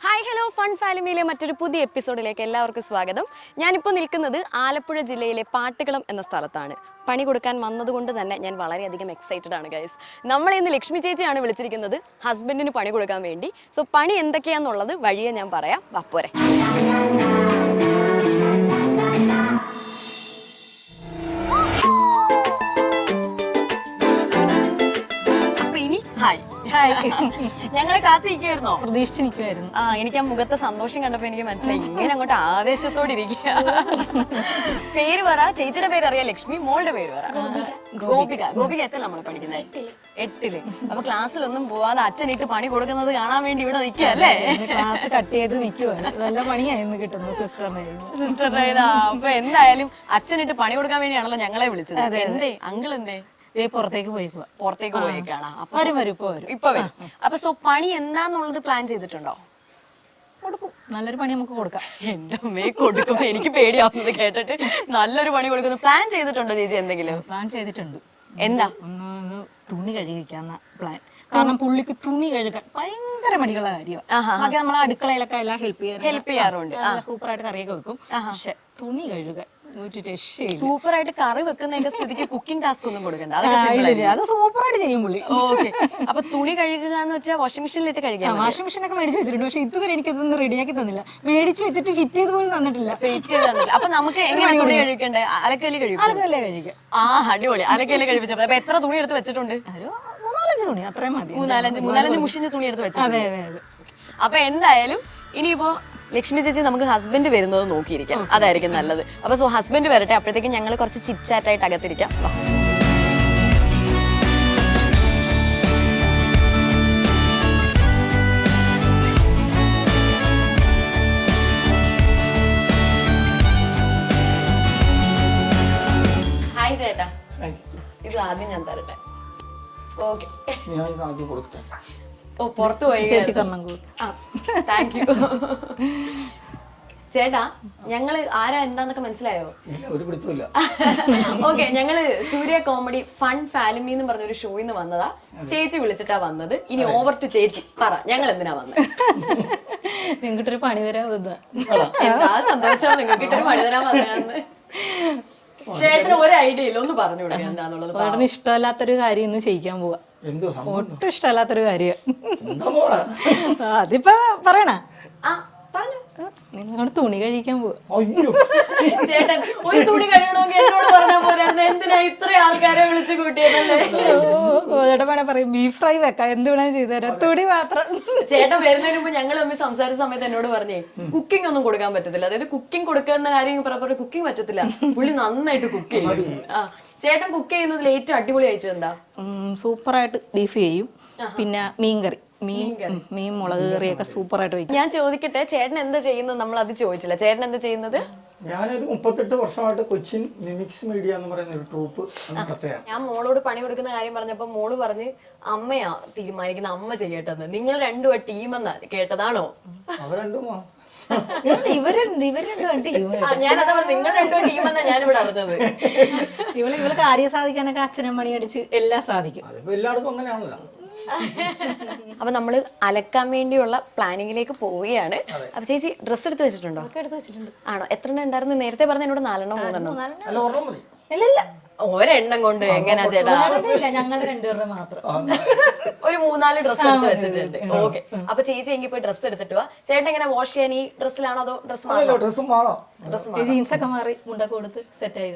Hi hello fun ഫാലിമിയിലെ മറ്റൊരു പുതിയ എപ്പിസോഡിലേക്ക് എല്ലാവർക്കും സ്വാഗതം. ഞാനിപ്പോൾ നിൽക്കുന്നത് ആലപ്പുഴ ജില്ലയിലെ പാട്ടുകളം എന്ന സ്ഥലത്താണ്. പണി കൊടുക്കാൻ വന്നതുകൊണ്ട് തന്നെ ഞാൻ വളരെയധികം എക്സൈറ്റഡ് ആണ് ഗൈസ്. നമ്മളെ ഇന്ന് ലക്ഷ്മി ചേച്ചിയാണ് വിളിച്ചിരിക്കുന്നത് ഹസ്ബൻഡിന് പണി കൊടുക്കാൻ വേണ്ടി. സോ പണി എന്തൊക്കെയാണെന്നുള്ളത് വഴിയെ ഞാൻ പറയാം. വാപ്പോരെ. ഞങ്ങളെ കാത്തിരിക്കുവായിരുന്നോ? പ്രതീക്ഷിച്ച് നിൽക്കുമായിരുന്നു. എനിക്ക് ആ മുഖത്തെ സന്തോഷം കണ്ടപ്പോ എനിക്ക് മനസ്സിലായി ഇങ്ങനെ അങ്ങോട്ട് ആവേശത്തോടെ ഇരിക്കുക. പേര് പറ. ചേച്ചിയുടെ പേര് അറിയാം ലക്ഷ്മി, മോളുടെ പേര് പറ. ഗോപിക. ഗോപിക എത്ര നമ്മളെ പഠിക്കുന്നത്? 8ല്. അപ്പൊ ക്ലാസ്സിലൊന്നും പോവാതെ അച്ഛനിട്ട് പണി കൊടുക്കുന്നത് കാണാൻ വേണ്ടി ഇവിടെ നിൽക്കുക അല്ലേ? ക്ലാസ് കട്ട് ചെയ്ത് നിൽക്കുവാണ്. നല്ല പണിയായിരുന്നു കിട്ടുന്നത് സിസ്റ്ററിന്റെ. അപ്പൊ എന്തായാലും അച്ഛനിട്ട് പണി കൊടുക്കാൻ വേണ്ടിയാണല്ലോ ഞങ്ങളെ വിളിച്ചത്. എന്തേ അങ്കിൾ എന്തേ? പുറത്തേക്ക് പോയേക്കാണ്. ഇപ്പൊ വരും. അപ്പൊ സോ പണി എന്താന്നുള്ളത് പ്ലാൻ ചെയ്തിട്ടുണ്ടോ? കൊടുക്കും, നല്ലൊരു പണി നമുക്ക് കൊടുക്കാം. എന്റെ അമ്മയെ കൊടുക്കും. എനിക്ക് പേടിയാവുന്നത് കേട്ടിട്ട്. നല്ലൊരു പണി കൊടുക്കുന്നു പ്ലാൻ ചെയ്തിട്ടുണ്ടോ ചേച്ചി? എന്തെങ്കിലും പ്ലാൻ ചെയ്തിട്ടുണ്ട്. എന്താ? ഒന്ന് തുണി കഴുകിക്കാന്ന പ്ലാൻ. കാരണം പുള്ളിക്ക് തുണി കഴുകാൻ ഭയങ്കര മടിയുള്ള കാര്യമാണ്. നമ്മളെ അടുക്കളയിലൊക്കെ എല്ലാം ഹെൽപ്പ് ചെയ്യാറുണ്ട്. സൂപ്പറായിട്ട് കറിയൊക്കെ വെക്കും. പക്ഷെ തുണി കഴുകാൻ സൂപ്പർ ആയിട്ട് കറി വെക്കുന്നതിന്റെ സ്ഥിതിക്ക് കുക്കിംഗ് ടാസ്ക് ഒന്നും കൊടുക്കണ്ട. അത് സൂപ്പറായിട്ട് ചെയ്യും പുള്ളി. ഓക്കെ. അപ്പൊ തുണി കഴുകുക എന്ന് വെച്ചാൽ വാഷിംഗ് മെഷീനിലിട്ട് കഴുകാം. വാഷിംഗ് മെഷീൻ ഒക്കെ മേടിച്ച് വെച്ചിട്ടുണ്ട്. പക്ഷെ ഇതുവരെ എനിക്കതൊന്നും റെഡിയാക്കി തന്നില്ല. മേടിച്ച് വെച്ചിട്ട് ഫിറ്റ് ചെയ്ത് പോലും തന്നിട്ടില്ല. അപ്പൊ നമുക്ക് എങ്ങനെ തുണി കഴിക്കണ്ടേ? അലക്കല് കഴിക്കും. കഴിക്കാം. അടിപൊളി. അലക്കല് കഴിപ്പിച്ചത്. അപ്പൊ എത്ര തുണി എടുത്ത് വെച്ചിട്ടുണ്ട്? 3-4 തുണി, അത്രയും മതി. 3-5 മുഷിഞ്ഞ തുണി എടുത്ത് വെച്ചിട്ടുണ്ട്. അപ്പൊ എന്തായാലും ഇനിയിപ്പോ ലക്ഷ്മി ചേച്ചി നമുക്ക് ഹസ്ബൻഡ് വരുന്നത് നോക്കിയിരിക്കാം. അതായിരിക്കും നല്ലത്. അപ്പൊ സോ ഹസ്ബൻഡ് വരട്ടെ. അപ്പോഴത്തേക്കും ഞങ്ങൾ കുറച്ച് ചിറ്റ് ചാറ്റ് ആയിട്ട് അകത്തിരിക്കാം. ഹായ് ചേട്ടാ, ഇത് ആദ്യം ഞാൻ തരട്ടെ. ഓക്കെ. ഓ പുറത്തു പോയി. താങ്ക് യു ചേട്ടാ. ഞങ്ങള് ആരാ എന്താന്നൊക്കെ മനസ്സിലായോ? ഓക്കെ. ഞങ്ങള് സൂര്യ കോമഡി ഫൺ ഫാലിമി എന്ന് പറഞ്ഞൊരു ഷോയിന്ന് വന്നതാ. ചേച്ചി വിളിച്ചിട്ടാ വന്നത്. ഇനി ഓവർ ടു ചേച്ചി പറ, ഞങ്ങൾ എന്തിനാ വന്നത്? നിങ്ങൾക്കിട്ടൊരു പണി തരാൻ വന്നതാ. എന്താ സന്തോഷം നിങ്ങൾക്കിട്ടൊരു പണി തരാൻ വന്നതാന്ന്. ചേട്ടന് ഒരു ഐഡിയ ഇല്ല, ഒന്ന് പറഞ്ഞു കൊടുക്കുക എന്താന്നുള്ളത്. ചേട്ടന് ഇഷ്ടമല്ലാത്തൊരു കാര്യം ഇന്ന് ചെയ്യിക്കാൻ പോവാ. ഒട്ടും ഇഷ്ടമല്ലാത്തൊരു കാര്യം. അതിപ്പോ പറയണ നിങ്ങൾ തുണി കഴിക്കാൻ പോവാ. ചേട്ടൻ ഒരു തുണി കഴിയണമെങ്കിൽ എന്നോട് പറഞ്ഞാൽ പോരായിരുന്നു. എന്തിനാ ഇത്ര ആൾക്കാരെ വിളിച്ചു കൂട്ടിയതല്ലേ? ചേട്ടൻ വേണേ പറയും ബീഫ് ഫ്രൈ വെക്കാം, എന്ത് വേണേ ചെയ്തുതരാം, തുണി മാത്രം. ചേട്ടൻ വരുന്നതിന് മുമ്പ് ഞങ്ങൾ തമ്മിൽ സംസാരിച്ച സമയത്ത് എന്നോട് പറഞ്ഞേ കുക്കിംഗ് ഒന്നും കൊടുക്കാൻ പറ്റത്തില്ല. അതായത് കുക്കിംഗ് കൊടുക്കുന്ന കാര്യം പറഞ്ഞ കുക്കിംഗ് പറ്റത്തില്ല. പുള്ളി നന്നായിട്ട് കുക്ക് ചെയ്യും. ചേട്ടൻ കുക്ക് ചെയ്യുന്നതിൽ ഏറ്റവും അടിപൊളി ഐറ്റം എന്താ? സൂപ്പറായിട്ട് ബീഫ് ചെയ്യും. പിന്നെ മീൻകറി, മീൻ മുളക് കറിയൊക്കെ സൂപ്പറായിട്ട് വയ്ക്കും. ഞാൻ ചോദിക്കട്ടെ, ചേട്ടൻ എന്താ ചെയ്യുന്നത്? നമ്മൾ അത് ചോദിച്ചില്ല. ചേട്ടൻ എന്താ ചെയ്യുന്നത്? ഞാനൊരു 38 വർഷമായിട്ട് കൊച്ചിൻ മിമിക്സ് മീഡിയ എന്ന് പറയുന്ന ഒരു ട്രൂപ്പ് നടത്തുകയാണ്. ഞാൻ മോളോട് പണി കൊടുക്കുന്ന കാര്യം പറഞ്ഞപ്പോ മോള് പറഞ്ഞ് അമ്മയാ തീരുമാനിക്കുന്ന, അമ്മ ചെയ്യട്ടെന്ന്. നിങ്ങൾ രണ്ടും ടീമെന്നാ കേട്ടതാണോ? ഞാനതാ പറഞ്ഞു, നിങ്ങൾ രണ്ടും ടീമെന്നാ ഞാനിവിടെ അറിഞ്ഞത്. ഇവള് കാര്യം സാധിക്കാനൊക്കെ അച്ഛനും മണി അടിച്ച് എല്ലാം സാധിക്കും. അതിപ്പോ എല്ലായിടത്തും അങ്ങനെയാണല്ലോ. അപ്പൊ നമ്മള് അലക്കാൻ വേണ്ടിയുള്ള പ്ലാനിങ്ങിലേക്ക് പോവുകയാണ്. അപ്പൊ ചേച്ചി ഡ്രസ് എടുത്ത് വെച്ചിട്ടുണ്ടോ? ആണോ? എത്ര എണ്ണം ഉണ്ടായിരുന്നു? നേരത്തെ പറഞ്ഞ എന്നോട് 4-3 ഒരെണ്ണം കൊണ്ട് എങ്ങനെയാ ചേട്ടാ? ഞങ്ങളുടെ 2 പേരുടെ മാത്രം ഒരു 3-4 ഡ്രസ് എടുത്ത് വെച്ചിട്ടുണ്ട്. ഓക്കെ. അപ്പൊ ചേച്ചി എങ്കിൽ പോയി ഡ്രസ് എടുത്തിട്ട് വാ. ചേട്ടൻ എങ്ങനെ വാഷ് ചെയ്യാൻ? ഈ ഡ്രസ്സിലാണോ അതോ ഡ്രസ് ജീൻസൊക്കെ മാറി മുണ്ടൊക്കെ കൊടുത്ത് സെറ്റ് ആയി.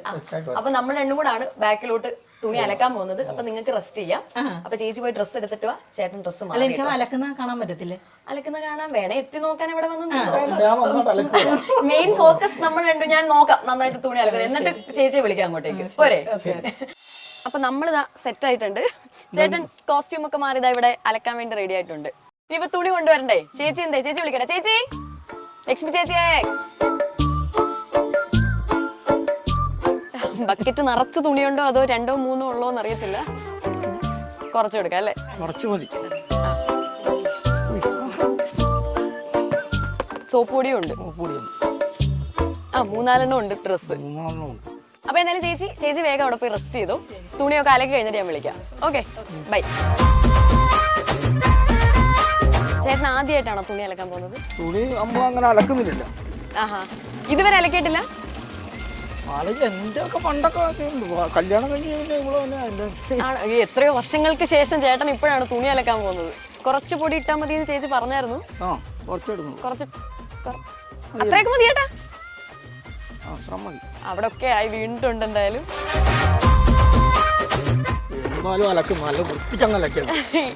അപ്പൊ നമ്മൾ രണ്ടും കൂടാണ് ബാക്കിലോട്ട് തുണി അലക്കാൻ പോകുന്നത്. അപ്പൊ നിങ്ങൾക്ക് റെസ്റ്റ് ചെയ്യാം. അപ്പൊ ചേച്ചി പോയി ഡ്രസ് എടുത്തിട്ട് വാ. ചേട്ടൻ ഡ്രസ് അലക്കുന്ന കാണാൻ പറ്റത്തില്ലേ? അലക്കുന്ന കാണാൻ വേണേ എത്തി നോക്കാൻ ഇവിടെ വന്ന്. മെയിൻ ഫോക്കസ് നമ്മൾ രണ്ടും ഞാൻ നോക്കാം നന്നായിട്ട് തുണി അലക്കുന്നത്. എന്നിട്ട് ചേച്ചിയെ വിളിക്കാം അങ്ങോട്ടേക്ക്. പോരെ? അപ്പൊ നമ്മളിതാ സെറ്റ് ആയിട്ടുണ്ട്. ചേട്ടൻ കോസ്റ്റ്യൂം ഒക്കെ മാറിയതാ ഇവിടെ അലക്കാൻ വേണ്ടി റെഡി ആയിട്ടുണ്ട്. ഇനിയിപ്പോ തുണി കൊണ്ടുവരണ്ടേ? ചേച്ചി എന്തേ? ചേച്ചി വിളിക്കട്ടെ. ചേച്ചി, ലക്ഷ്മി ചേച്ചിയെ. ബക്കറ്റ് നിറച്ച് തുണിയുണ്ടോ അതോ 2-3 ഉള്ളോന്ന് അറിയത്തില്ല. കുറച്ച് കൊടുക്കാം അല്ലേ? കുറച്ച് മതി. സോപ്പ് പൊടിയും ഉണ്ട്. 3-4 ഉണ്ട് ഡ്രസ്സ്. അപ്പൊ എന്തായാലും ചേച്ചി വേഗം അവിടെ പോയി റെസ്റ്റ് ചെയ്തു. തുണിയൊക്കെ അലക്കി കഴിഞ്ഞിട്ട് ഞാൻ വിളിക്കാം. Okay, bye. ചേട്ടൻ ആദ്യമായിട്ടാണോ തുണി അലക്കാൻ പോകുന്നത്? തുണി നമ്മൾ അങ്ങനെ അലക്കുന്നില്ല. ആഹാ, ഇതുവരെ അലക്കിയിട്ടില്ല? എന്റെ ഒക്കെ പണ്ടൊക്കെ കല്യാണം കഴിഞ്ഞ് എത്രയോ വർഷങ്ങൾക്ക് ശേഷം ചേട്ടൻ ഇപ്പോഴാണ് തുണി അലക്കാൻ പോകുന്നത്. കുറച്ച് പൊടി ഇട്ടാൽ മതി എന്ന് ചേച്ചി പറഞ്ഞായിരുന്നു. കുറച്ച് അത്രയൊക്കെ മതി ചേട്ടാ? അവിടെ ഒക്കെ ആയി വീണിട്ടുണ്ട് എന്തായാലും.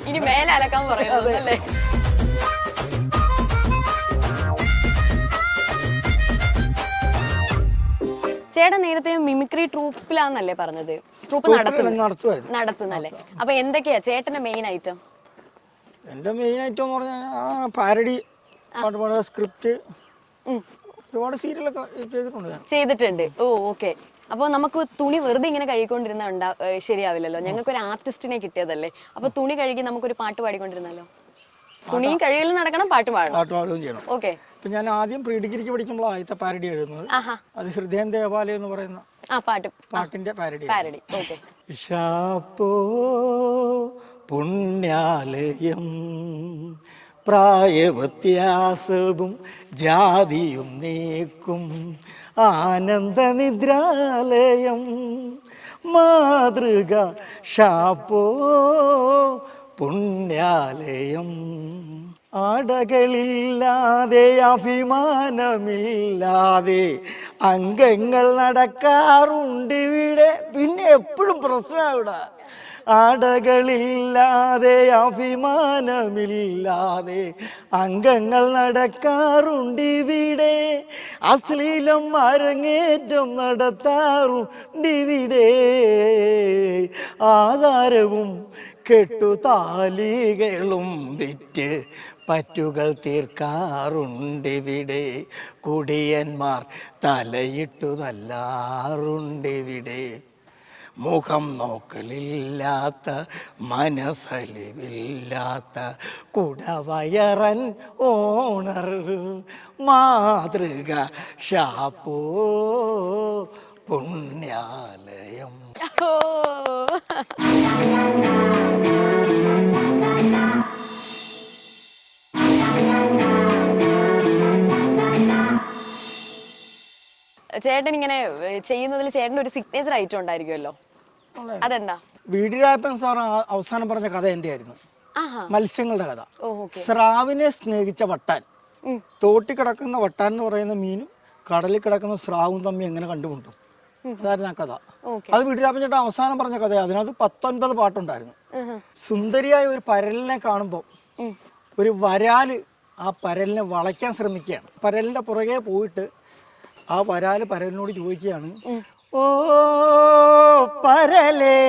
ഇനി മേലെ അലക്കാൻ പറയുന്നത് അല്ലേ? ചേട്ടൻ നേരത്തെ മിമിക്രി ട്രൂപ്പിലാന്നല്ലേ പറഞ്ഞത്? ട്രൂപ്പ് നടത്തുന്നല്ലേ? അപ്പൊ എന്തൊക്കെയാ ചേട്ടന്റെ മെയിൻ ഐറ്റം? എന്റെ മെയിൻ ഐറ്റം എന്ന് പറഞ്ഞാൽ പാരഡി, സ്ക്രിപ്റ്റ്, ഒരുപാട് സീരിയലൊക്കെ ചെയ്തിട്ടുണ്ട്. ഓ ഓക്കെ. അപ്പോൾ നമുക്ക് തുണി വെറുതെ ഇങ്ങനെ കഴുകിക്കൊണ്ടിരുന്ന ശരിയാവില്ലല്ലോ. ഞങ്ങൾക്ക് ഒരു ആർട്ടിസ്റ്റിനെ കിട്ടിയതല്ലേ. അപ്പൊ തുണി കഴുകി നമുക്കൊരു പാട്ട് പാടിക്കൊണ്ടിരുന്നല്ലോ. തുണിയും കഴുകലും നടക്കണം, പാട്ട് പാടുകയും ചെയ്യണം. ഓക്കെ. ഇപ്പൊ ഞാൻ ആദ്യം പ്രീ ഡിഗ്രിക്ക് പഠിക്കുമ്പോൾ ആദ്യത്തെ പാരഡി എഴുതുന്നത് അത് ഹൃദയം ദേവാലയം എന്ന് പറയുന്ന പാട്ടിന്റെ പാരഡി. ഷാപ്പോ പുണ്യാലയം, പ്രായവ്യത്യാസവും ജാതിയും നീക്കും ആനന്ദ നിദ്രാലയം, മാതൃക ഷാപ്പോ പുണ്യാലയം. ആടകളില്ലാതെ അഭിമാനമില്ലാതെ അംഗങ്ങൾ നടക്കാറുണ്ട് ഇവിടെ. പിന്നെ എപ്പോഴും പ്രശ്നം ഇവിടെ. ആടകളില്ലാതെ അഭിമാനമില്ലാതെ അംഗങ്ങൾ നടക്കാറുണ്ട് ഇവിടെ. അശ്ലീലം അരങ്ങേറ്റം നടത്താറുണ്ട് ഇവിടെ. ആധാരവും കെട്ടുതാലികളും വിറ്റ് പറ്റുകൾ തീർക്കാറുണ്ടിവിടെ. കുടിയന്മാർ തലയിട്ടു തല്ലാറുണ്ടിവിടെ. മുഖം നോക്കലില്ലാത്ത മനസ്സലിവില്ലാത്ത കുടവയറൻ ഓണർ, മാതൃക ഷാപ്പോ പുണ്യാലയം. ചേട്ടൻ ഇങ്ങനെ ചെയ്യുന്നതിൽ ചേട്ടൻ്റെ ഒരു സിഗ്നേച്ചർ ഐറ്റം ഉണ്ടായിരിക്കുമല്ലോ, അതെന്താ? വീടിരായപ്പൻ സാർ അവസാനം പറഞ്ഞ കഥ എന്റെ ആയിരുന്നു. മത്സ്യങ്ങളുടെ കഥ. സ്രാവിനെ സ്നേഹിച്ച വട്ടാൻ, തോട്ടി കിടക്കുന്ന വട്ടാൻ എന്ന് പറയുന്ന മീനും കടലിൽ കിടക്കുന്ന സ്രാവും തമ്മിൽ എങ്ങനെ കണ്ടുമുട്ടും, അതായിരുന്നു ആ കഥ. അത് വീടിരായപ്പൻ ചേട്ടൻ അവസാനം പറഞ്ഞ കഥയാണ്. അതിനകത്ത് 19 പാട്ടുണ്ടായിരുന്നു. സുന്ദരിയായ ഒരു പരലിനെ കാണുമ്പോൾ ഒരു വരാല് ആ പരലിനെ വളയ്ക്കാൻ ശ്രമിക്കുകയാണ്. പരലിന്റെ പുറകെ പോയിട്ട് ആ വരാല് പരലിനോട് ചോദിക്കുകയാണ്, ഓ പരലേ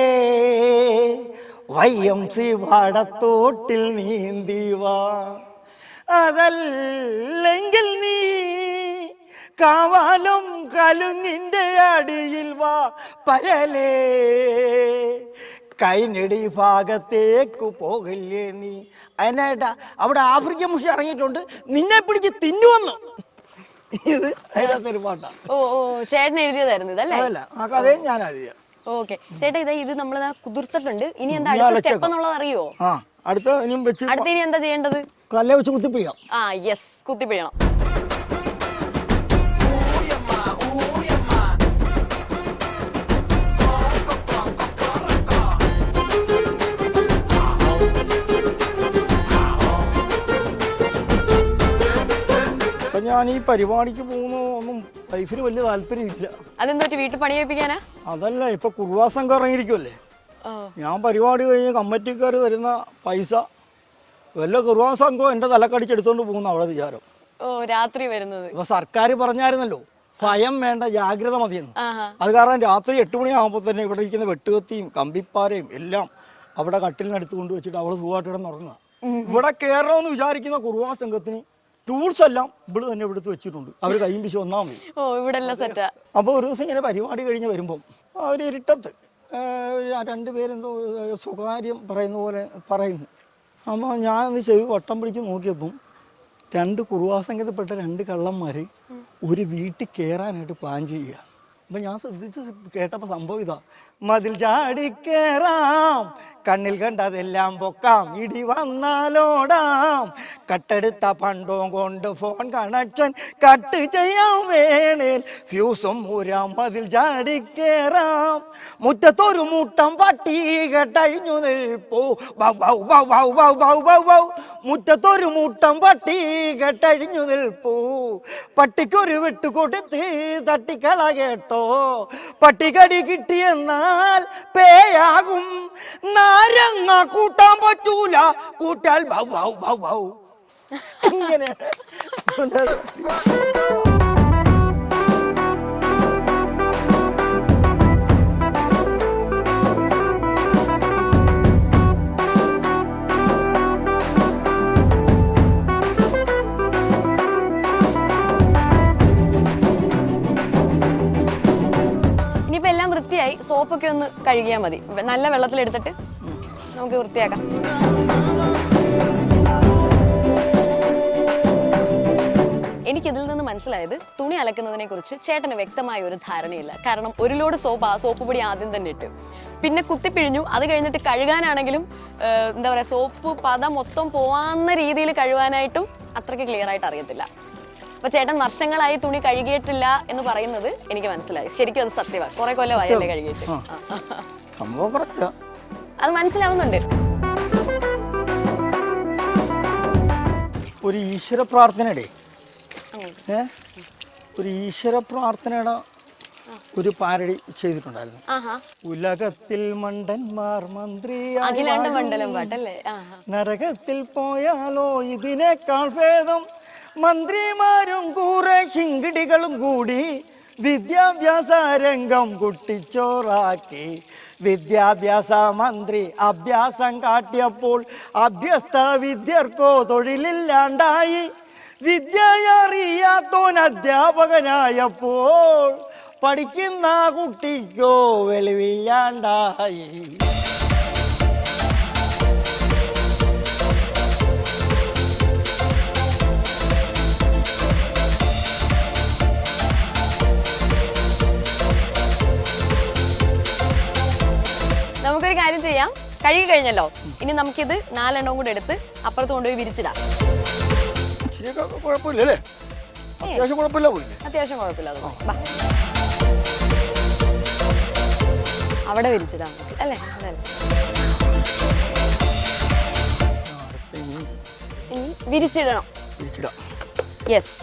YMC വാടത്തോട്ടിൽ നീന്തിവാ, അതല്ലെങ്കിൽ നീ കാവാലും കലുങ്ങിന്റെ അടിയിൽ വാ പരലേ, കൈനടി ഭാഗത്തേക്ക് പോകല്ലേ നീ. അതിനായിട്ടാ അവിടെ ആഫ്രിക്കൻ മുഷി ഇറങ്ങിയിട്ടുണ്ട്, നിന്നെ പിടിച്ച് തിന്നുവന്നു. ഇത് അതിനകത്തൊരു പാട്ടാണ്. ഓ ഓ, ചേട്ടൻ എഴുതിയതായിരുന്നു ഇതല്ലേ? അതല്ല, ആ കഥയും ഞാൻ എഴുതിയ. ഓക്കെ ചേട്ടാ, ഇത് നമ്മൾ കുതിർത്തിട്ടുണ്ട്. ഇനി എന്താ അടുത്ത സ്റ്റെപ്പ് എന്നുള്ളത് അറിയോ? അടുത്ത ഇനി എന്താ ചെയ്യേണ്ടത്? കല്ല വെച്ച് കുത്തിപ്പിഴിയാം. യെസ്, കുത്തിപ്പിഴണം. ഞാൻ ഈ പരിപാടിക്ക് പോകുന്ന ഒന്നും വൈഫിന് വലിയ താല്പര്യമില്ല. അതെന്താ വീട്ടിൽ പണി കഴിപ്പിക്കാനാ? അതല്ല, ഇപ്പൊ കുറുവാ സംഘം ഇറങ്ങിയിരിക്കുമല്ലേ. ഞാൻ പരിപാടി കഴിഞ്ഞ് കമ്മിറ്റിക്കാർ തരുന്ന പൈസ വല്ല കുറുവാ സംഘം എന്റെ തലക്കടിച്ചെടുത്തോണ്ട് പോകുന്ന അവിടെ വിചാരം. രാത്രി വരുന്നത് ഇപ്പൊ സർക്കാർ പറഞ്ഞായിരുന്നല്ലോ, ഭയം വേണ്ട, ജാഗ്രത മതിയെന്ന്. അത് കാരണം രാത്രി 8 മണിയാകുമ്പോൾ തന്നെ ഇവിടെ ഇരിക്കുന്ന വെട്ടുകത്തിയും കമ്പിപ്പാരയും എല്ലാം അവിടെ കട്ടിലിനടുത്ത് കൊണ്ടുവച്ചിട്ട് അവള് സുഖമായിട്ട് കിടന്നുറങ്ങുക. ഇവിടെ കയറണമെന്ന് വിചാരിക്കുന്ന കുറുവാ സംഘത്തിന് ടൂൾസ് എല്ലാം ഇവിടെ തന്നെ എടുത്ത് വെച്ചിട്ടുണ്ട്. അവർ കയ്യും പിശു വന്നാൽ മതി. അപ്പോൾ ഒരു ദിവസം ഇങ്ങനെ പരിപാടി കഴിഞ്ഞ് വരുമ്പം അവർ ഇരുട്ടത്ത് 2 പേരെന്തോ സ്വകാര്യം പറയുന്ന പോലെ പറയുന്നു. അപ്പോൾ ഞാനത് ചെവി വട്ടം പിടിച്ച് നോക്കിയപ്പം 2 കുറുവാ സംഘത്തിൽപ്പെട്ട 2 കള്ളന്മാർ ഒരു വീട്ടിൽ കയറാനായിട്ട് പ്ലാൻ ചെയ്യുക. അപ്പൊ ഞാൻ ശ്രദ്ധിച്ച് കേട്ടപ്പോ സംഭവം ഇതാ, മതിൽ ചാടിക്കേറാം, കണ്ണിൽ കണ്ടതെല്ലാം പൊക്കാം, ഇടി വന്നാലോടാം, കട്ടെടുത്ത പണ്ടവും കൊണ്ട് ഫോൺ കണക്ഷൻ കട്ട് ചെയ്യാൻ വേണേൽ ഫ്യൂസും ഊരാം, മതിൽ ചാടിക്കേറാം, മുറ്റത്തൊരു മുട്ടം പട്ടി കെട്ടഴിഞ്ഞു നിൽപ്പൂ, മുറ്റത്തൊരു മുട്ടം പട്ടി കെട്ടഴിഞ്ഞു നിൽപ്പൂ, പട്ടിക്കൊരു വിട്ടു കൊടുത്ത് തട്ടിക്കള കേട്ടോ, പട്ടികടി കിട്ടിയെന്നാൽ പേയാകും, നാരങ്ങ കൂട്ടാൻ പറ്റൂല, കൂട്ടാൽ ബൗ ബൗ ബൗ ബൗ. ഇങ്ങനെ ഇനിയിപ്പോ എല്ലാം വൃത്തിയായി, സോപ്പൊക്കെ ഒന്ന് കഴുകിയാൽ മതി. നല്ല വെള്ളത്തിലെടുത്തിട്ട് നമുക്ക് വൃത്തിയാക്കാം. എനിക്കിതിൽ നിന്ന് മനസ്സിലായത്, തുണി അലക്കുന്നതിനെ കുറിച്ച് ചേട്ടന് വ്യക്തമായ ഒരു ധാരണയില്ല. കാരണം ഒരു ലോഡ് സോപ്പ് പൊടി ആദ്യം തന്നെ ഇട്ട്, പിന്നെ കുത്തിപ്പിഴിഞ്ഞു, അത് കഴിഞ്ഞിട്ട് കഴുകാനാണെങ്കിലും എന്താ പറയുക, സോപ്പ് പത മൊത്തം പോവാന്ന രീതിയിൽ കഴുകാനായിട്ടും അത്രയ്ക്ക് ക്ലിയർ ആയിട്ട് അറിയത്തില്ല. അപ്പൊ ചേട്ടൻ വർഷങ്ങളായി തുണി കഴുകിയിട്ടില്ല എന്ന് പറയുന്നത് എനിക്ക് മനസ്സിലായി. ശരിക്കും അത് സത്യമാണ്. കുറെ കൊല്ലമായല്ലേ കഴുകിയിട്ട്. അത് മനസ്സിലാവുന്നുണ്ട്. ഒരു ഈശ്വര പ്രാർത്ഥനയുടെ ഒരു പാരഡി ചെയ്തിട്ടുണ്ടായിരുന്നു. ഉലകത്തിൽ മണ്ടന്മാർ മന്ത്രി മണ്ഡലം പാട്ടല്ലേ. നരകത്തിൽ പോയാലോ ഇതിനേക്കാൾ ഭേദം, മന്ത്രിമാരും കൂറെ ശിങ്കിടികളും കൂടി വിദ്യാഭ്യാസ രംഗം കുട്ടിച്ചോറാക്കി. വിദ്യാഭ്യാസ മന്ത്രി അഭ്യാസം കാട്ടിയപ്പോൾ അഭ്യസ്ത വിദ്യർക്കോ തൊഴിലില്ലാണ്ടായി. വിദ്യയറിയാത്തോൻ അധ്യാപകനായപ്പോൾ പഠിക്കുന്ന കുട്ടിക്കോ വെളിവില്ലാണ്ടായി. നമുക്കൊരു കാര്യം ചെയ്യാം, കഴുകി കഴിഞ്ഞല്ലോ, ഇനി നമുക്കിത് 4 എണ്ണവും കൂടെ എടുത്ത് അപ്പുറത്ത് കൊണ്ടുപോയി വിരിച്ചിടാം. അത്യാവശ്യം കുഴപ്പമില്ല. അവിടെ വിരിച്ചിടാം നമുക്ക് അല്ലേ? ഇനി വിരിച്ചിടണം. യെസ്,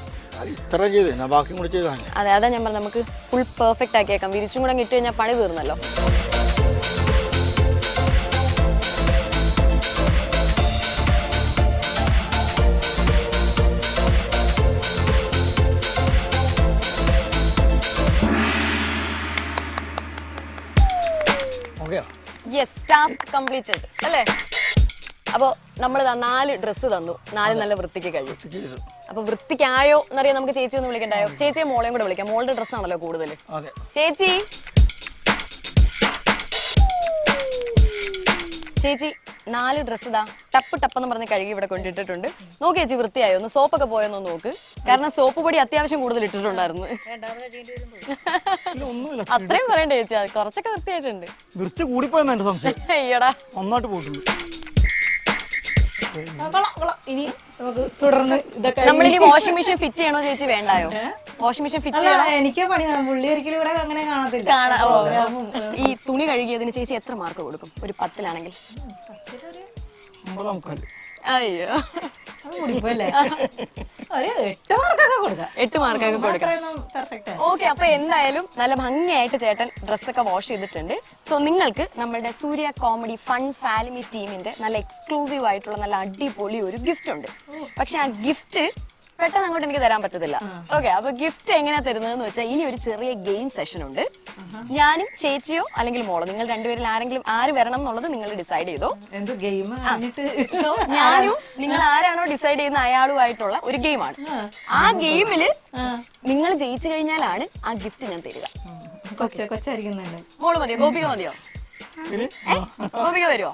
അതെ, അതാ ഞാൻ പറഞ്ഞു, നമുക്ക് ഫുൾ പെർഫെക്റ്റ് ആക്കിയേക്കാം. വിരിച്ചും കൂടെ ഇട്ട് കഴിഞ്ഞാൽ പണി തീർന്നല്ലോ. യെസ്, ടാസ്ക് കംപ്ലീറ്റഡ് അല്ലേ? അപ്പോൾ നമ്മൾ 4 ഡ്രസ്സ് തന്നു, 4 നല്ല വൃത്തിക്ക് കഴിയും. അപ്പൊ വൃത്തിക്കായോ എന്നറിയാൻ നമുക്ക് ചേച്ചി ഒന്ന് വിളിക്കണ്ടായോ? ചേച്ചിയെ മോളെയും കൂടെ വിളിക്കാം. മോളുടെ ഡ്രസ്സാണല്ലോ കൂടുതൽ. ചേച്ചി ചേച്ചി 4 ഡ്രസ്സ് ഇതാ ടപ്പ് ടപ്പെന്ന് പറഞ്ഞ് കഴുകി ഇവിടെ കൊണ്ടിട്ടിട്ടുണ്ട്. നോക്കി ചേച്ചി വൃത്തിയായോ? ഒന്ന് സോപ്പൊക്കെ പോയെന്നോ നോക്ക്. കാരണം സോപ്പ് പൊടി അത്യാവശ്യം കൂടുതൽ ഇട്ടിട്ടുണ്ടായിരുന്നു. അത്രയും പറയണ്ടേ ചേച്ചി? കുറച്ചൊക്കെ വൃത്തിയായിട്ടുണ്ട്. വൃത്തി കൂടിപ്പോയെന്നാ എന്റെ സംശയം. അയ്യടാ, നന്നായിട്ട് പോയിട്ടുണ്ട്. നമ്മളിനി വാഷിംഗ് മെഷീൻ ഫിറ്റ് ചെയ്യണോ ചേച്ചി? വേണ്ടായോ? വാഷിംഗ് മെഷീൻ ഫിറ്റ് ചെയ്യണോ? എനിക്ക് പണി പുള്ളി ഒരിക്കലും ഇവിടെ അങ്ങനെ കാണത്തില്ല. ഈ തുണി കഴുകിയതിന് ചേച്ചി എത്ര മാർക്ക് കൊടുക്കും? ഒരു 10-ലാണെങ്കിൽ? അയ്യോ, 8 മാർക്കൊക്കെ കൊടുക്കാം. ഓക്കെ, അപ്പൊ എന്തായാലും നല്ല ഭംഗിയായിട്ട് ചേട്ടൻ ഡ്രസ്സൊക്കെ വാഷ് ചെയ്തിട്ടുണ്ട്. സോ നിങ്ങൾക്ക് നമ്മളുടെ സൂര്യ കോമഡി ഫൺ ഫാമിലി ടീമിന്റെ നല്ല എക്സ്ക്ലൂസീവ് ആയിട്ടുള്ള നല്ല അടിപൊളി ഒരു ഗിഫ്റ്റ് ഉണ്ട്. പക്ഷെ ആ ഗിഫ്റ്റ് പെട്ടെന്ന് അങ്ങോട്ട് എനിക്ക് തരാൻ പറ്റത്തില്ല. ഓക്കെ, അപ്പൊ ഗിഫ്റ്റ് എങ്ങനെയാ തരുന്നതെന്ന് വെച്ചാൽ ഇനി ഒരു ചെറിയ ഗെയിം സെഷൻ ഉണ്ട്. ഞാനും ചേച്ചിയോ അല്ലെങ്കിൽ മോളോ, നിങ്ങൾ രണ്ടുപേരിൽ ആര് വരണം എന്നുള്ളത് നിങ്ങൾ ഡിസൈഡ് ചെയ്തോ. ഞാനും നിങ്ങൾ ആരാണോ ഡിസൈഡ് ചെയ്യുന്ന അയാളുമായിട്ടുള്ള ഒരു ഗെയിമാണ്. ആ ഗെയിമില് നിങ്ങൾ ജയിച്ചു കഴിഞ്ഞാലാണ് ആ ഗിഫ്റ്റ് ഞാൻ തരിക. മോള് മതിയോ? ഗോപിക മതിയോ? ഗോപിക വരുമോ?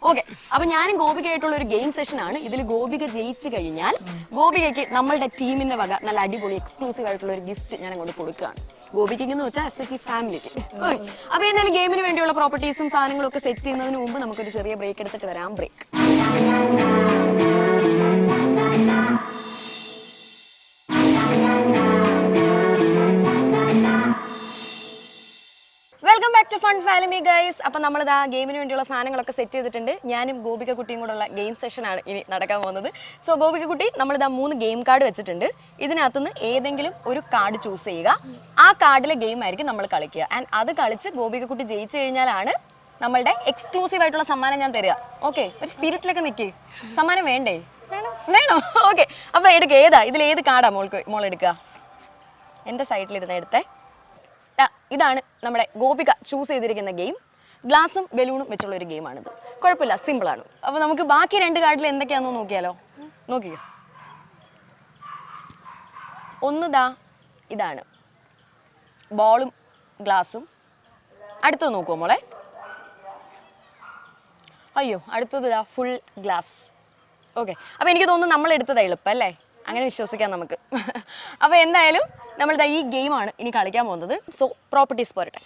ഓക്കെ, അപ്പൊ ഞാനും ഗോപികയായിട്ടുള്ള ഒരു ഗെയിം സെഷൻ ആണ്. ഇതിൽ ഗോപിക ജയിച്ചു കഴിഞ്ഞാൽ ഗോപികയ്ക്ക് നമ്മളുടെ ടീമിന്റെ വക നല്ല അടിപൊളി എക്സ്ക്ലൂസീവ് ആയിട്ടുള്ള ഒരു ഗിഫ്റ്റ് ഞാൻ അങ്ങോട്ട് കൊടുക്കുകയാണ്. ഗോപികയ്ക്ക് എന്ന് വെച്ചാൽ SHG ഫാമിലിക്ക്. അപ്പൊ എന്തായാലും ഗെയിമിന് വേണ്ടിയുള്ള പ്രോപ്പർട്ടീസും സാധനങ്ങളും ഒക്കെ സെറ്റ് ചെയ്യുന്നതിന് മുമ്പ് നമുക്കൊരു ചെറിയ ബ്രേക്ക് എടുത്തിട്ട് വരാം. Break. Welcome back to fun family guys. അപ്പൊ നമ്മളിതാ ഗെയിമിന് വേണ്ടിയുള്ള സാധനങ്ങളൊക്കെ സെറ്റ് ചെയ്തിട്ടുണ്ട്. ഞാനും ഗോപിക കുട്ടിയും കൂടെയുള്ള ഗെയിം സെഷനാണ് ഇനി നടക്കാൻ പോകുന്നത്. സോ ഗോപിക കുട്ടി, നമ്മളിതാ 3 ഗെയിം കാർഡ് വെച്ചിട്ടുണ്ട്. ഇതിനകത്തുനിന്ന് ഏതെങ്കിലും ഒരു കാർഡ് ചൂസ് ചെയ്യുക. ആ കാർഡിലെ ഗെയിം ആയിരിക്കും നമ്മൾ കളിക്കുക. ആൻഡ് അത് കളിച്ച് ഗോപിക കുട്ടി ജയിച്ചു കഴിഞ്ഞാലാണ് നമ്മളുടെ എക്സ്ക്ലൂസീവ് ആയിട്ടുള്ള സമ്മാനം ഞാൻ തരിക. ഓക്കെ, ഒരു സ്പിരിറ്റിലൊക്കെ നിൽക്കി. സമ്മാനം വേണ്ടേ? വേണോ? ഓക്കെ, അപ്പൊ എടുക്കുക. ഏതാ ഇതിൽ ഏത് കാർഡാ മോൾ എടുക്കുക? എൻ്റെ സൈഡിലിരുന്ന് എടുത്തേ. ഇതാണ് നമ്മുടെ ഗോപിക ചൂസ് ചെയ്തിരിക്കുന്ന ഗെയിം. ഗ്ലാസും ബലൂണും വെച്ചുള്ള ഒരു ഗെയിമാണിത്. കുഴപ്പമില്ല, സിമ്പിളാണ്. അപ്പോൾ നമുക്ക് ബാക്കി 2 കാർഡിൽ എന്തൊക്കെയാണെന്ന് നോക്കിയാലോ? നോക്കിയോ, ഒന്ന് ഇതാണ് ബോളും ഗ്ലാസും. അടുത്തത് നോക്കുമോ മോളെ? അയ്യോ, അടുത്തത് ഫുൾ ഗ്ലാസ്. ഓക്കെ, അപ്പോൾ എനിക്ക് തോന്നുന്നു നമ്മൾ എടുത്തത് എളുപ്പം അല്ലേ? അങ്ങനെ വിശ്വസിക്കാം നമുക്ക്. അപ്പോൾ എന്തായാലും നമ്മളിതാ ഈ ഗെയിമാണ് ഇനി കളിക്കാൻ പോകുന്നത്. സോ പ്രോപ്പർട്ടീസ് പോരട്ടെ.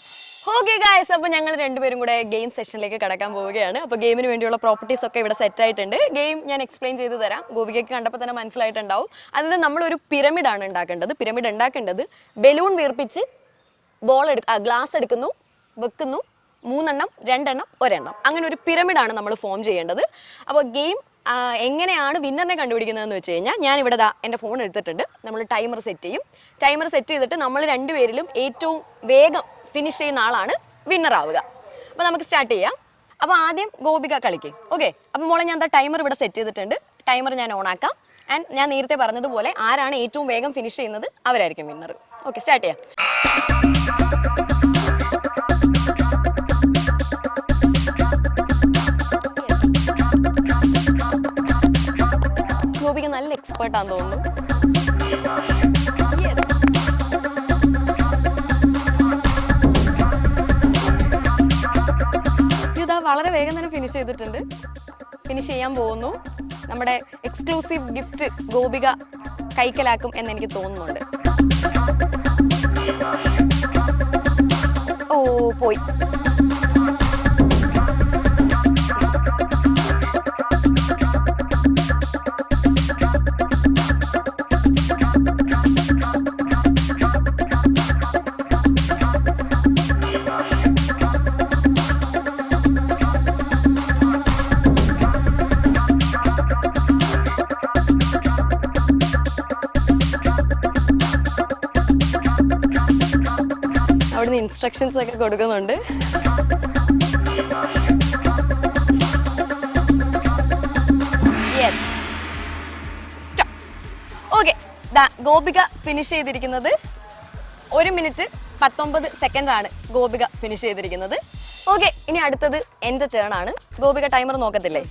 ഓക്കെ ഗായ്സ്, അപ്പോൾ ഞങ്ങൾ രണ്ടുപേരും കൂടെ ഗെയിം സെഷനിലേക്ക് കടക്കാൻ പോവുകയാണ്. അപ്പോൾ ഗെയിമിന് വേണ്ടിയുള്ള പ്രോപ്പർട്ടീസ് ഒക്കെ ഇവിടെ സെറ്റ് ആയിട്ടുണ്ട്. ഗെയിം ഞാൻ എക്സ്പ്ലെയിൻ ചെയ്ത് തരാം. ഗോപികയ്ക്ക് കണ്ടപ്പോൾ തന്നെ മനസ്സിലായിട്ടുണ്ടാവും. അതിൽ നമ്മളൊരു പിരമിഡാണ് ഉണ്ടാക്കേണ്ടത്. പിരമിഡ് ഉണ്ടാക്കേണ്ടത് ബലൂൺ വീർപ്പിച്ച് ഗ്ലാസ് എടുക്കുന്നു, വെക്കുന്നു, 3 എണ്ണം, 2 എണ്ണം, 1 എണ്ണം, അങ്ങനെ ഒരു പിരമിഡാണ് നമ്മൾ ഫോം ചെയ്യേണ്ടത്. അപ്പോൾ ഗെയിം എങ്ങനെയാണ് വിന്നറിനെ കണ്ടുപിടിക്കുന്നതെന്ന് വെച്ച് കഴിഞ്ഞാൽ ഞാൻ ഇവിടെ എൻ്റെ ഫോൺ എടുത്തിട്ടുണ്ട്. നമ്മൾ ടൈമർ സെറ്റ് ചെയ്യും. ടൈമർ സെറ്റ് ചെയ്തിട്ട് നമ്മൾ 2 പേരിലും ഏറ്റവും വേഗം ഫിനിഷ് ചെയ്യുന്ന ആളാണ് വിന്നർ ആവുക. അപ്പോൾ നമുക്ക് സ്റ്റാർട്ട് ചെയ്യാം. അപ്പോൾ ആദ്യം ഗോപിക കളിക്കും. ഓക്കെ, അപ്പോൾ മോളെ ഞാൻ ടൈമർ ഇവിടെ സെറ്റ് ചെയ്തിട്ടുണ്ട്. ടൈമർ ഞാൻ ഓൺ ആക്കാം. ആൻഡ് ഞാൻ നേരത്തെ പറഞ്ഞതുപോലെ ആരാണ് ഏറ്റവും വേഗം ഫിനിഷ് ചെയ്യുന്നത് അവരായിരിക്കും വിന്നർ. ഓക്കെ, സ്റ്റാർട്ട് ചെയ്യാം. ഗോപിക നല്ല എക്സ്പേർട്ടാന്ന് തോന്നുന്നു. ഇതാ വളരെ വേഗം തന്നെ ഫിനിഷ് ചെയ്തിട്ടുണ്ട്. ഫിനിഷ് ചെയ്യാൻ പോകുന്നു. നമ്മുടെ എക്സ്ക്ലൂസീവ് ഗിഫ്റ്റ് ഗോപിക കൈക്കലാക്കും എന്ന് എനിക്ക് തോന്നുന്നുണ്ട്. ഓ, പോയി. അവിടുന്ന് ഇൻസ്ട്രക്ഷൻസ് ഒക്കെ കൊടുക്കുന്നുണ്ട്. ഓക്കെ, ഗോപിക ഫിനിഷ് ചെയ്തിരിക്കുന്നത് 1 മിനിറ്റ് 19 സെക്കൻഡാണ് ഗോപിക ഫിനിഷ് ചെയ്തിരിക്കുന്നത്. ഓക്കെ, ഇനി അടുത്തത് എൻ്റെ ടേൺ ആണ്. ഗോപിക ടൈമർ നോക്കത്തില്ലേ?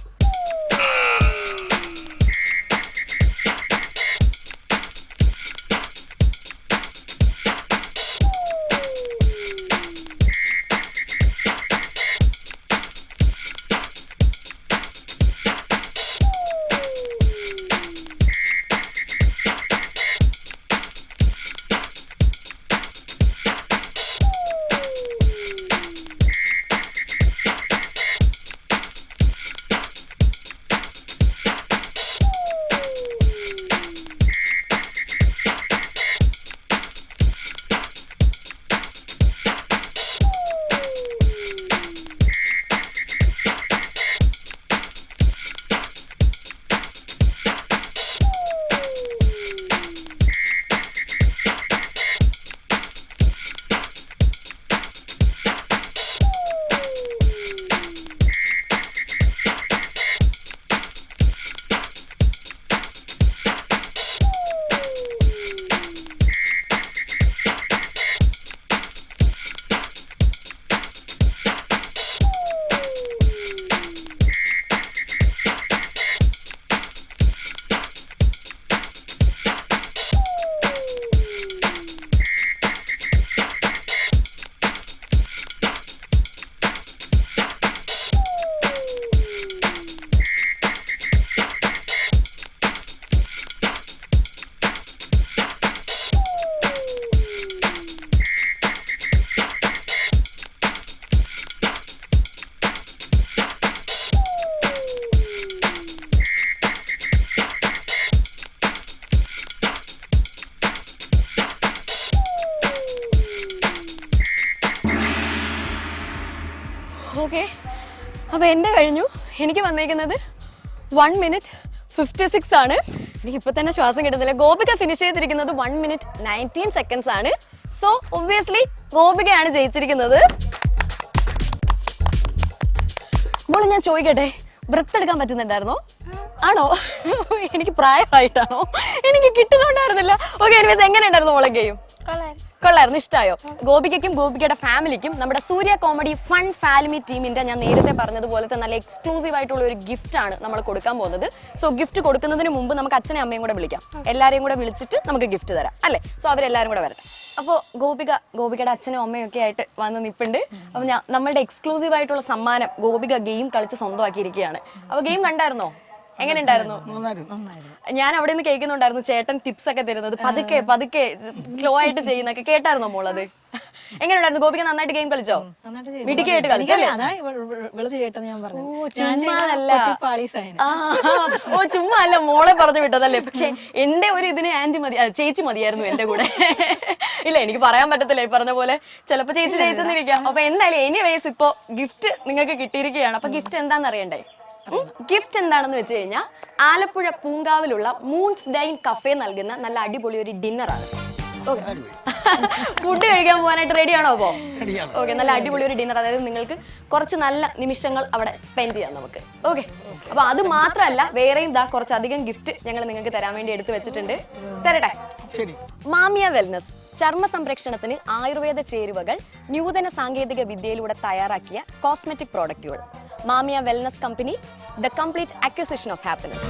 അപ്പോൾ എൻ്റെ കഴിഞ്ഞു. എനിക്ക് വന്നേക്കുന്നത് 1 minute 56 ആണ്. എനിക്ക് ഇപ്പൊ തന്നെ ശ്വാസം കിട്ടുന്നില്ല. ഗോപിക ഫിനിഷ് ചെയ്തിരിക്കുന്നത് 1 minute 19 seconds ആണ്. സോ ഒബ്വിയസ്ലി ഗോപികയാണ് ജയിച്ചിരിക്കുന്നത്. മോളെ ഞാൻ ചോദിക്കട്ടെ, ബ്രത്ത് എടുക്കാൻ പറ്റുന്നുണ്ടായിരുന്നോ? ആണോ? എനിക്ക് പ്രായമായിട്ടാണോ? എനിക്ക് കിട്ടുന്നുണ്ടായിരുന്നില്ല. ഓക്കെ, എനിവേസ് എങ്ങനെ ഉണ്ടായിരുന്നു മോളെ ഗെയിം? കൊള്ളായിരുന്നു, ഇഷ്ടമായോ? ഗോപികയ്ക്കും ഗോപികയുടെ ഫാമിലിക്കും നമ്മുടെ സൂര്യ കോമഡി ഫൺ ഫാമിലി ടീമിന്റെ ഞാൻ നേരത്തെ പറഞ്ഞതുപോലത്തെ നല്ല എക്സ്ക്ലൂസീവ് ആയിട്ടുള്ള ഒരു ഗിഫ്റ്റ് ആണ് നമ്മൾ കൊടുക്കാൻ പോകുന്നത്. സോ ഗിഫ്റ്റ് കൊടുക്കുന്നതിന് മുമ്പ് നമുക്ക് അച്ഛനെ അമ്മയും കൂടെ വിളിക്കാം. എല്ലാവരെയും കൂടെ വിളിച്ചിട്ട് നമുക്ക് ഗിഫ്റ്റ് തരാം അല്ലേ? സോ അവരെല്ലാവരും കൂടെ വരട്ടെ. അപ്പോൾ ഗോപികയുടെ അച്ഛനും അമ്മയും ഒക്കെ ആയിട്ട് വന്ന് നിൽപ്പുണ്ട്. അപ്പോൾ നമ്മളുടെ എക്സ്ക്ലൂസീവ് ആയിട്ടുള്ള സമ്മാനം ഗോപിക ഗെയിം കളിച്ച് സ്വന്തമാക്കിയിരിക്കുകയാണ്. അപ്പോൾ ഗെയിം കണ്ടായിരുന്നോ? എങ്ങനെ ഉണ്ടായിരുന്നു? ഞാൻ അവിടെ നിന്ന് കേൾക്കുന്നുണ്ടായിരുന്നു ചേട്ടൻ ടിപ്സ് ഒക്കെ തരുന്നത്, പതുക്കെ സ്ലോ ആയിട്ട് ചെയ്യുന്നൊക്കെ. കേട്ടായിരുന്നോ മോളത്? എങ്ങനെ ഉണ്ടായിരുന്നു? ഗോപിക നന്നായിട്ട് ഗെയിം കളിച്ചോ? മിടുക്കിയായിട്ട് കളിച്ചല്ലേ? ചുമ്മാ അല്ല, മോളെ പറഞ്ഞു വിട്ടതല്ലേ. പക്ഷെ എന്റെ ഒരു ഇതിന് ചേച്ചി മതിയായിരുന്നു എന്റെ കൂടെ. ഇല്ല, എനിക്ക് പറയാൻ പറ്റത്തില്ല. ഈ പറഞ്ഞ പോലെ ചിലപ്പോ ചേച്ചി ജയിച്ചെന്നിരിക്കാം. അപ്പൊ എന്തായാലും എനിവേസ് ഇപ്പൊ ഗിഫ്റ്റ് നിങ്ങൾക്ക് കിട്ടിയിരിക്കുകയാണ്. അപ്പൊ ഗിഫ്റ്റ് എന്താണെന്ന് അറിയണ്ടേ? ഗിഫ്റ്റ് എന്താണെന്ന് വെച്ച് കഴിഞ്ഞാൽ ആലപ്പുഴ പൂങ്കാവിലുള്ള മൂൺസ് ഡൈൻ കഫേ നൽകുന്ന നല്ല അടിപൊളി ഒരു ഡിന്നറാണ്. ഫുഡ് കഴിക്കാൻ പോകാനായിട്ട് റെഡിയാണോ? അപ്പോ ഓക്കെ, നല്ല അടിപൊളി ഒരു ഡിന്നർ. അതായത് നിങ്ങൾക്ക് കുറച്ച് നല്ല നിമിഷങ്ങൾ അവിടെ സ്പെൻഡ് ചെയ്യാം നമുക്ക്. ഓക്കെ, അപ്പൊ അത് മാത്രമല്ല വേറെയും കുറച്ചധികം ഗിഫ്റ്റ് ഞങ്ങൾ നിങ്ങൾക്ക് തരാൻ വേണ്ടി എടുത്തു വെച്ചിട്ടുണ്ട്. തരട്ടെ? മാമിയ വെൽനസ് ചർമ്മ സംരക്ഷണത്തിന് ആയുർവേദ ചേരുവകൾ നൂതന സാങ്കേതിക വിദ്യയിലൂടെ തയ്യാറാക്കിയ കോസ്മെറ്റിക് പ്രോഡക്റ്റുകൾ. Mamiya wellness company, the complete acquisition of happiness.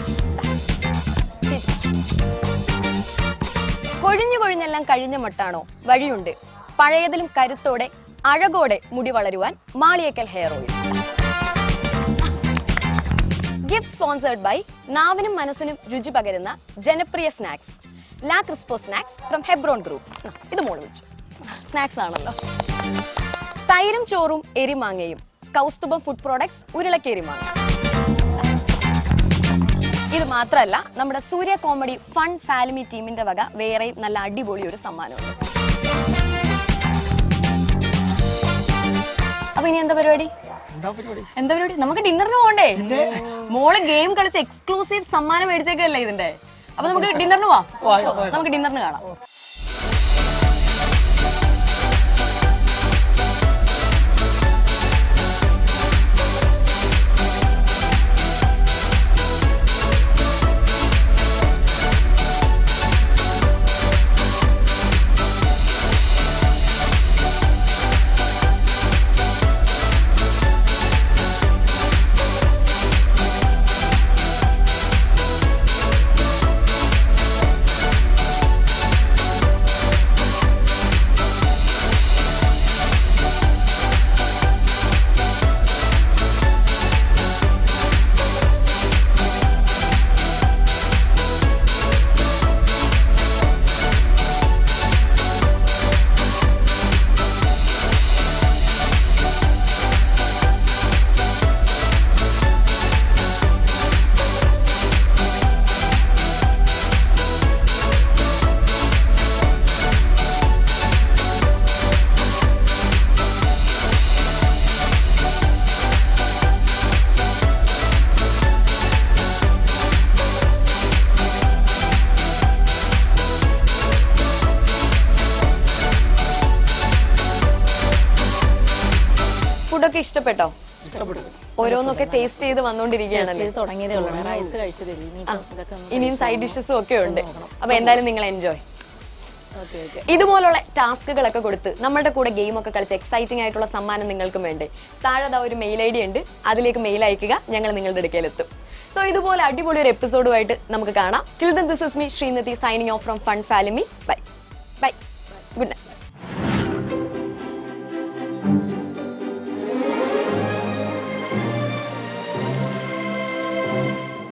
കൊഴിഞ്ഞെല്ലാം കഴിഞ്ഞ മട്ടാണോ? വഴിയുണ്ട്. പഴയതിലും കരുത്തോടെ അഴകോടെ മുടി വളരുവാൻ Malieckal hair oil. Gift sponsored by നാവിനും മനസ്സിനും രുചി പകരുന്ന ജനപ്രിയ snacks La Crispo snacks from Hebron group. ഇത് മോള് വെച്ചു സ്നാക്സ് ആണല്ലോ. തൈരും ചോറും എരിമാങ്ങയും കൗസ്തുഭം ഫുഡ് പ്രോഡക്ട്സ് ഉരുളക്കേരിമാങ്ങ. ഇത് മാത്രമല്ല, നമ്മുടെ സൂര്യ കോമഡി ഫൺ ഫാമിലി ടീമിന്റെ വക വേറെയും നല്ല അടിപൊളി ഒരു സമ്മാനമുണ്ട്. അപ്പൊ ഇനി എന്താ പരിപാടി? നമുക്ക് ഡിന്നറിന് പോകണ്ടേ? മോള് ഗെയിം കളിച്ച് എക്സ്ക്ലൂസീവ് സമ്മാനം മേടിച്ചേക്കല്ലേ ഇതിന്റെ. അപ്പൊ നമുക്ക് ഡിന്നറിന് പോവാം. നമുക്ക് ഡിന്നറിന് കാണാം. ഫുഡൊക്കെ ഇഷ്ടപ്പെട്ടോ? ഓരോന്നൊക്കെ ടേസ്റ്റ് ചെയ്ത് വന്നോണ്ടിരിക്കുകയാണല്ലോ. ഇനിയും സൈഡ് ഡിഷസും ഒക്കെ ഉണ്ട്. അപ്പൊ എന്തായാലും നിങ്ങൾ എൻജോയ്. ഇതുപോലുള്ള ടാസ്കുകളൊക്കെ കൊടുത്ത് നമ്മളുടെ കൂടെ ഗെയിം ഒക്കെ കളിച്ച് എക്സൈറ്റിംഗ് ആയിട്ടുള്ള സമ്മാനം നിങ്ങൾക്കും വേണ്ടേ? താഴെ ഒരു മെയിൽ ID ഉണ്ട്, അതിലേക്ക് മെയിൽ അയക്കുക, ഞങ്ങൾ നിങ്ങളുടെ അടുക്കലെത്തും. സോ ഇതുപോലെ അടിപൊളി ഒരു എപ്പിസോഡുമായിട്ട് നമുക്ക് കാണാം. Till then, this is me, Srinidhi, signing off from Fun Family. Bye.